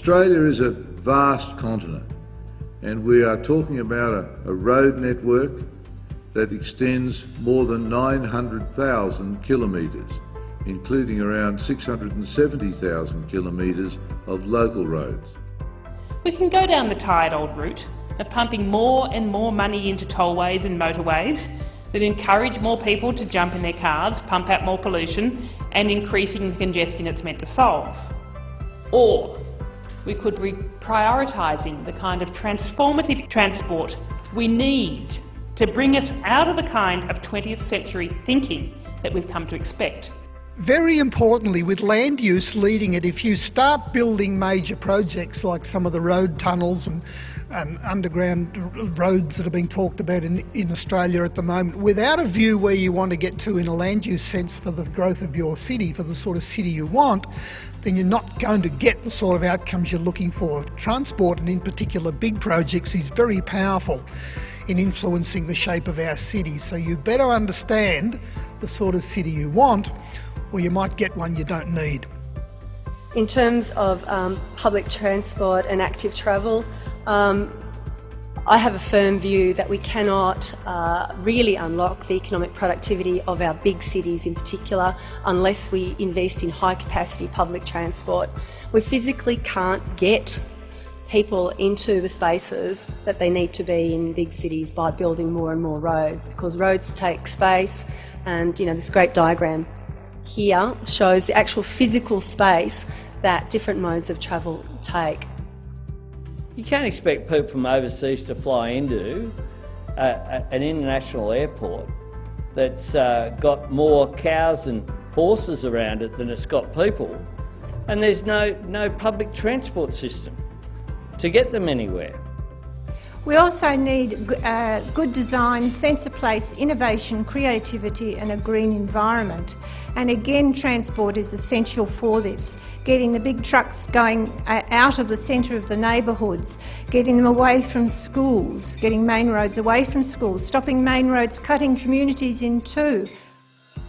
Australia is a vast continent, and we are talking about a road network that extends more than 900,000 kilometres, including around 670,000 kilometres of local roads. We can go down the tired old route of pumping more and more money into tollways and motorways that encourage more people to jump in their cars, pump out more pollution, and increasing the congestion it's meant to solve. Or we could be prioritising the kind of transformative transport we need to bring us out of the kind of 20th century thinking that we've come to expect. Very importantly, with land use leading it, if you start building major projects like some of the road tunnels and underground roads that are being talked about in Australia at the moment, without a view where you want to get to in a land use sense for the growth of your city, for the sort of city you want, then you're not going to get the sort of outcomes you're looking for. Transport, and in particular big projects, is very powerful in influencing the shape of our city. So you better understand the sort of city you want, or you might get one you don't need. In terms of public transport and active travel, I have a firm view that we cannot really unlock the economic productivity of our big cities in particular unless we invest in high capacity public transport. We physically can't get people into the spaces that they need to be in big cities by building more and more roads, because roads take space, and this great diagram here shows the actual physical space that different modes of travel take. You can't expect people from overseas to fly into an international airport that's got more cows and horses around it than it's got people, and there's no public transport system to get them anywhere. We also need good design, sense of place, innovation, creativity and a green environment. And again, transport is essential for this. Getting the big trucks going out of the centre of the neighbourhoods, getting them away from schools, getting main roads away from schools, stopping main roads, cutting communities in two.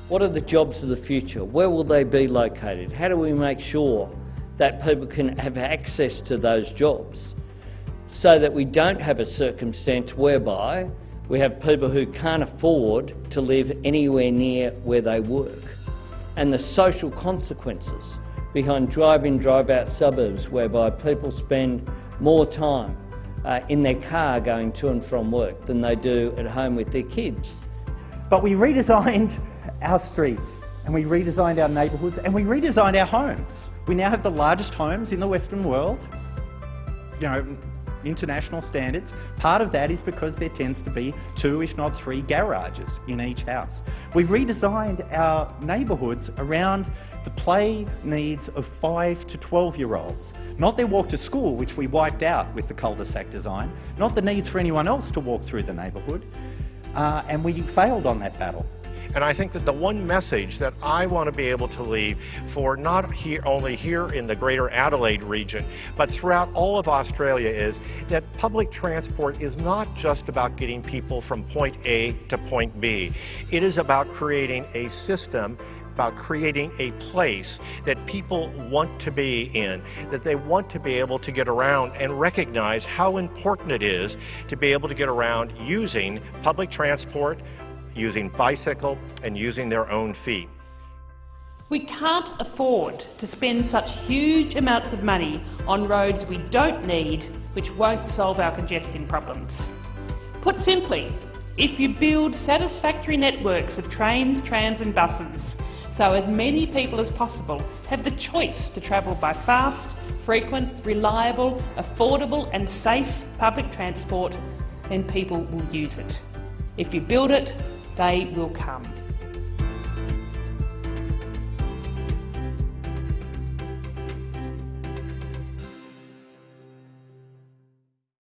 What are the jobs of the future? Where will they be located? How do we make sure that people can have access to those jobs, so that we don't have a circumstance whereby we have people who can't afford to live anywhere near where they work, and the social consequences behind drive-in, drive-out suburbs whereby people spend more time in their car going to and from work than they do at home with their kids. But we redesigned our streets, and we redesigned our neighbourhoods, and we redesigned our homes. We now have the largest homes in the Western world, international standards. Part of that is because there tends to be 2, if not 3, garages in each house. We've redesigned our neighbourhoods around the play needs of 5 to 12-year-olds. Not their walk to school, which we wiped out with the cul-de-sac design, not the needs for anyone else to walk through the neighbourhood, and we failed on that battle. And I think that the one message that I want to be able to leave for not only here in the greater Adelaide region, but throughout all of Australia is that public transport is not just about getting people from point A to point B. It is about creating a system, about creating a place that people want to be in, that they want to be able to get around and recognize how important it is to be able to get around using public transport, using bicycle, and using their own feet. We can't afford to spend such huge amounts of money on roads we don't need, which won't solve our congestion problems. Put simply, if you build satisfactory networks of trains, trams and buses, so as many people as possible have the choice to travel by fast, frequent, reliable, affordable and safe public transport, then people will use it. If you build it, they will come.